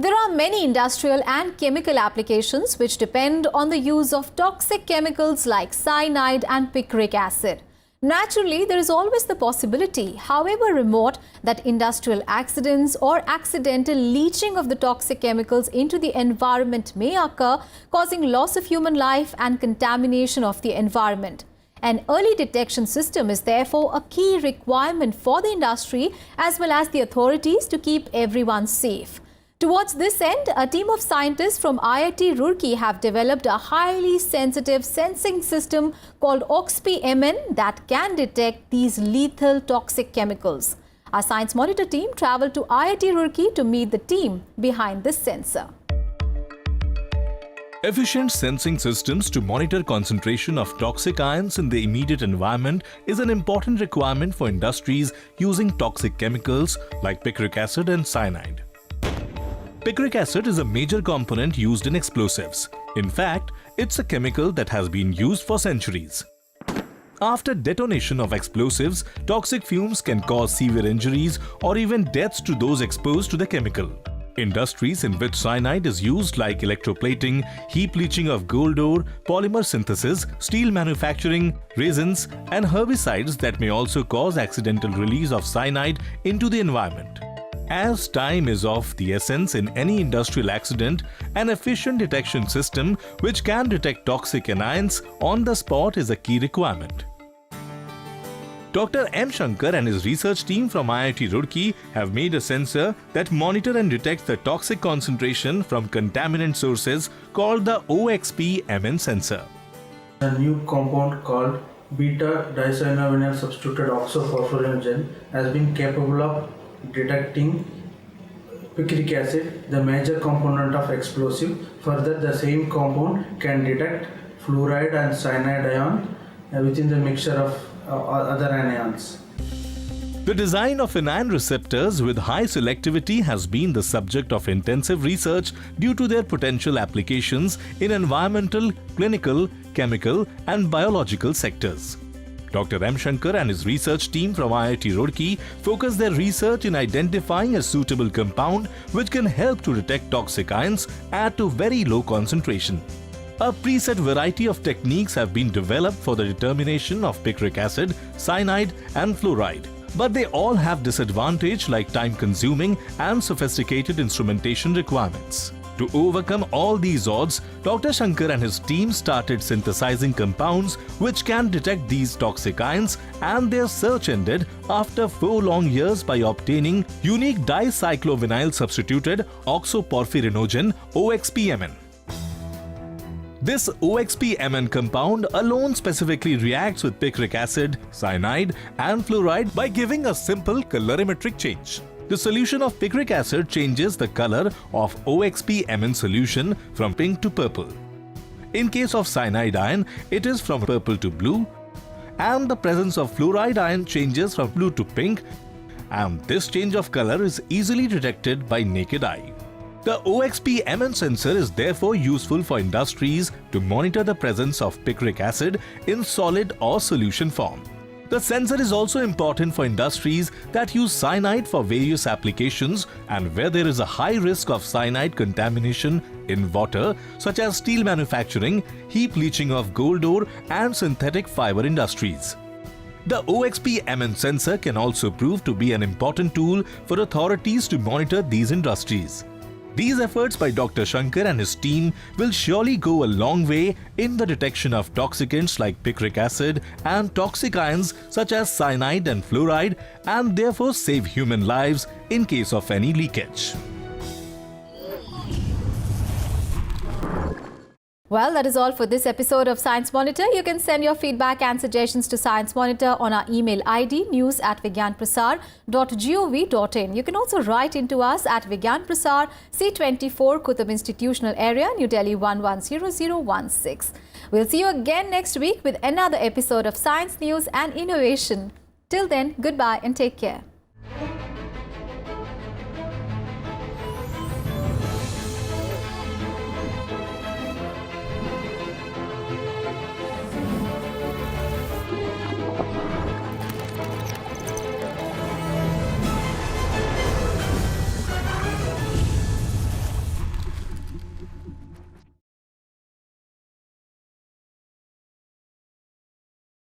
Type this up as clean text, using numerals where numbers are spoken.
There are many industrial and chemical applications which depend on the use of toxic chemicals like cyanide and picric acid. Naturally, there is always the possibility, however remote, that industrial accidents or accidental leaching of the toxic chemicals into the environment may occur, causing loss of human life and contamination of the environment. An early detection system is therefore a key requirement for the industry as well as the authorities to keep everyone safe. Towards this end, a team of scientists from IIT Roorkee have developed a highly sensitive sensing system called OXP-MN that can detect these lethal toxic chemicals. Our Science Monitor team travelled to IIT Roorkee to meet the team behind this sensor. Efficient sensing systems to monitor concentration of toxic ions in the immediate environment is an important requirement for industries using toxic chemicals like picric acid and cyanide. Picric acid is a major component used in explosives. In fact, it's a chemical that has been used for centuries. After detonation of explosives, toxic fumes can cause severe injuries or even deaths to those exposed to the chemical. Industries in which cyanide is used like electroplating, heap leaching of gold ore, polymer synthesis, steel manufacturing, resins, and herbicides that may also cause accidental release of cyanide into the environment. As time is of the essence in any industrial accident, an efficient detection system which can detect toxic anions on the spot is a key requirement. Dr. M. Shankar and his research team from IIT Roorkee have made a sensor that monitors and detects the toxic concentration from contaminant sources called the OXP-MN sensor. A new compound called beta-dicyanovinyl substituted oxophosphorinogen has been capable of detecting picric acid, the major component of explosive. Further, the same compound can detect fluoride and cyanide ion within the mixture of other anions. The design of anion receptors with high selectivity has been the subject of intensive research due to their potential applications in environmental, clinical, chemical, and biological sectors. Dr. M. Shankar and his research team from IIT Roorkee focus their research in identifying a suitable compound which can help to detect toxic ions at a very low concentration. A preset variety of techniques have been developed for the determination of picric acid, cyanide, and fluoride. But they all have disadvantage like time-consuming and sophisticated instrumentation requirements. To overcome all these odds, Dr. Shankar and his team started synthesizing compounds which can detect these toxic ions, and their search ended after 4 long years by obtaining unique dicyclovinyl substituted oxoporphyrinogen OXP-MN. This OXP-MN compound alone specifically reacts with picric acid, cyanide, and fluoride by giving a simple colorimetric change. The solution of picric acid changes the color of OXP-MN solution from pink to purple. In case of cyanide ion, it is from purple to blue, and the presence of fluoride ion changes from blue to pink, and this change of color is easily detected by naked eye. The OXP-MN sensor is therefore useful for industries to monitor the presence of picric acid in solid or solution form. The sensor is also important for industries that use cyanide for various applications and where there is a high risk of cyanide contamination in water, such as steel manufacturing, heap leaching of gold ore, and synthetic fiber industries. The OXP-MN sensor can also prove to be an important tool for authorities to monitor these industries. These efforts by Dr. Shankar and his team will surely go a long way in the detection of toxicants like picric acid and toxic ions such as cyanide and fluoride, and therefore save human lives in case of any leakage. Well, that is all for this episode of Science Monitor. You can send your feedback and suggestions to Science Monitor on our email ID news@vigyanprasar.gov.in. You can also write into us at Vigyan Prasar, C24, Qutub Institutional Area, New Delhi 110016. We'll see you again next week with another episode of Science News and Innovation. Till then, goodbye and take care.